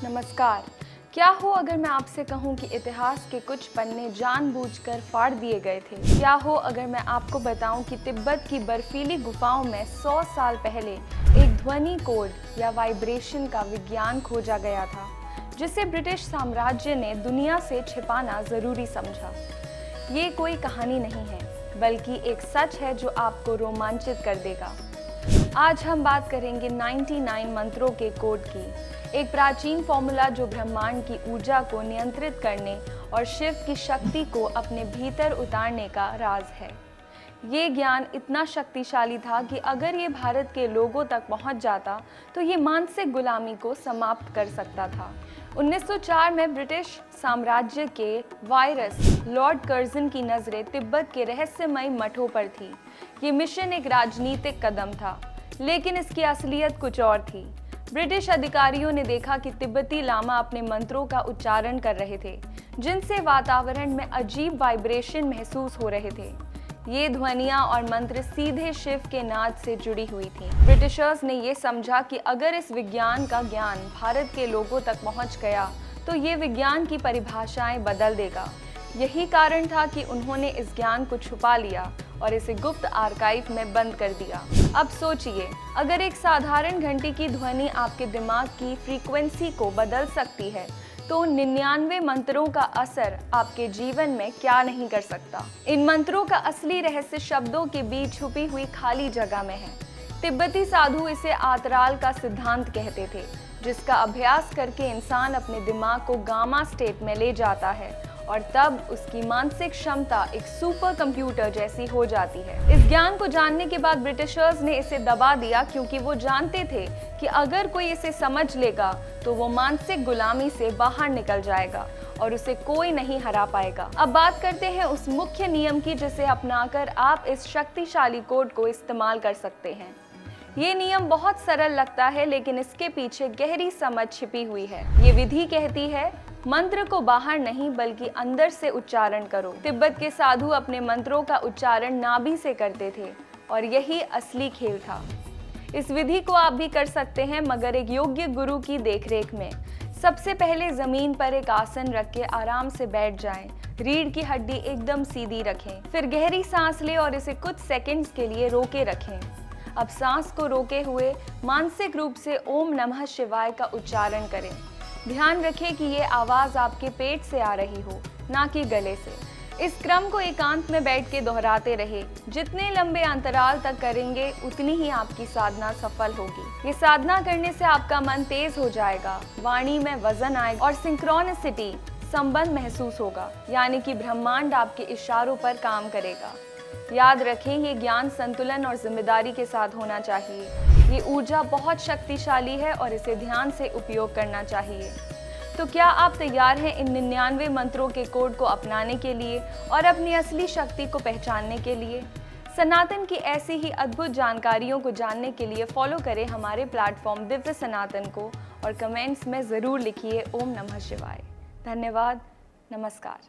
नमस्कार। क्या हो अगर मैं आपसे कहूं कि इतिहास के कुछ पन्ने जानबूझकर फाड़ दिए गए थे? क्या हो अगर मैं आपको बताऊं कि तिब्बत की बर्फीली गुफाओं में 100 साल पहले एक ध्वनि कोड या वाइब्रेशन का विज्ञान खोजा गया था, जिसे ब्रिटिश साम्राज्य ने दुनिया से छिपाना जरूरी समझा। ये कोई कहानी नहीं है, बल्कि एक सच है जो आपको रोमांचित कर देगा। आज हम बात करेंगे 99 मंत्रों के कोड की, एक प्राचीन फॉर्मूला जो ब्रह्मांड की ऊर्जा को नियंत्रित करने और शिव की शक्ति को अपने भीतर उतारने का राज है। ये ज्ञान इतना शक्तिशाली था कि अगर ये भारत के लोगों तक पहुंच जाता तो ये मानसिक गुलामी को समाप्त कर सकता था। 1904 में ब्रिटिश साम्राज्य के वायरस लॉर्ड कर्जन की नज़रें तिब्बत के रहस्यमयी मठों पर थी। ये मिशन एक राजनीतिक कदम था, लेकिन इसकी असलियत कुछ और थी। ब्रिटिश अधिकारियों ने देखा कि तिब्बती लामा अपने मंत्रों का उच्चारण कर रहे थे, जिनसे वातावरण में अजीब वाइब्रेशन महसूस हो रहे थे। ये ध्वनियां और मंत्र सीधे शिव के नाद से जुड़ी हुई थी। ब्रिटिशर्स ने ये समझा कि अगर इस विज्ञान का ज्ञान भारत के लोगों तक पहुंच गया तो ये विज्ञान की परिभाषाएं बदल देगा। यही कारण था कि उन्होंने इस ज्ञान को छुपा लिया और इसे गुप्त आर्काइव में बंद कर दिया। अब सोचिए, अगर एक साधारण घंटी की ध्वनि आपके दिमाग की फ्रीक्वेंसी को बदल सकती है, तो 99 मंत्रों का असर आपके जीवन में क्या नहीं कर सकता। इन मंत्रों का असली रहस्य शब्दों के बीच छुपी हुई खाली जगह में है। तिब्बती साधु इसे आतराल का सिद्धांत कहते थे, जिसका अभ्यास करके इंसान अपने दिमाग को गामा स्टेट में ले जाता है और तब उसकी मानसिक क्षमता एक सुपर कंप्यूटर जैसी हो जाती है। इस ज्ञान को जानने के बाद ब्रिटिशर्स ने इसे दबा दिया, क्योंकि वो जानते थे कि अगर कोई इसे समझ लेगा तो वो मानसिक गुलामी से बाहर निकल जाएगा और उसे कोई नहीं हरा पाएगा। अब बात करते हैं उस मुख्य नियम की, जिसे अपनाकर आप इस शक्तिशाली कोड को इस्तेमाल कर सकते हैं। ये नियम बहुत सरल लगता है, लेकिन इसके पीछे गहरी समझ छिपी हुई है। ये विधि कहती है, मंत्र को बाहर नहीं बल्कि अंदर से उच्चारण करो। तिब्बत के साधु अपने मंत्रों का उच्चारण नाभि से करते थे और यही असली खेल था। इस विधि को आप भी कर सकते हैं, मगर एक योग्य गुरु की देखरेख में। सबसे पहले जमीन पर एक आसन रख के आराम से बैठ जाएं। रीढ़ की हड्डी एकदम सीधी रखें। फिर गहरी सांस लें और इसे कुछ सेकंड्स के लिए रोके रखें। अब सांस को रोके हुए मानसिक रूप से ओम नमः शिवाय का उच्चारण करें। ध्यान रखें कि ये आवाज़ आपके पेट से आ रही हो, ना कि गले से। इस क्रम को एकांत में बैठ के दोहराते रहे। जितने लंबे अंतराल तक करेंगे, उतनी ही आपकी साधना सफल होगी। ये साधना करने से आपका मन तेज हो जाएगा, वाणी में वजन आएगा और सिंक्रोनिसिटी संबंध महसूस होगा, यानी कि ब्रह्मांड आपके इशारों पर काम करेगा। याद रखें, ये ज्ञान संतुलन और जिम्मेदारी के साथ होना चाहिए। ये ऊर्जा बहुत शक्तिशाली है और इसे ध्यान से उपयोग करना चाहिए। तो क्या आप तैयार हैं इन 99 मंत्रों के कोड को अपनाने के लिए और अपनी असली शक्ति को पहचानने के लिए? सनातन की ऐसी ही अद्भुत जानकारियों को जानने के लिए फॉलो करें हमारे प्लेटफॉर्म दिव्य सनातन को और कमेंट्स में ज़रूर लिखिए ओम नमः शिवाय। धन्यवाद। नमस्कार।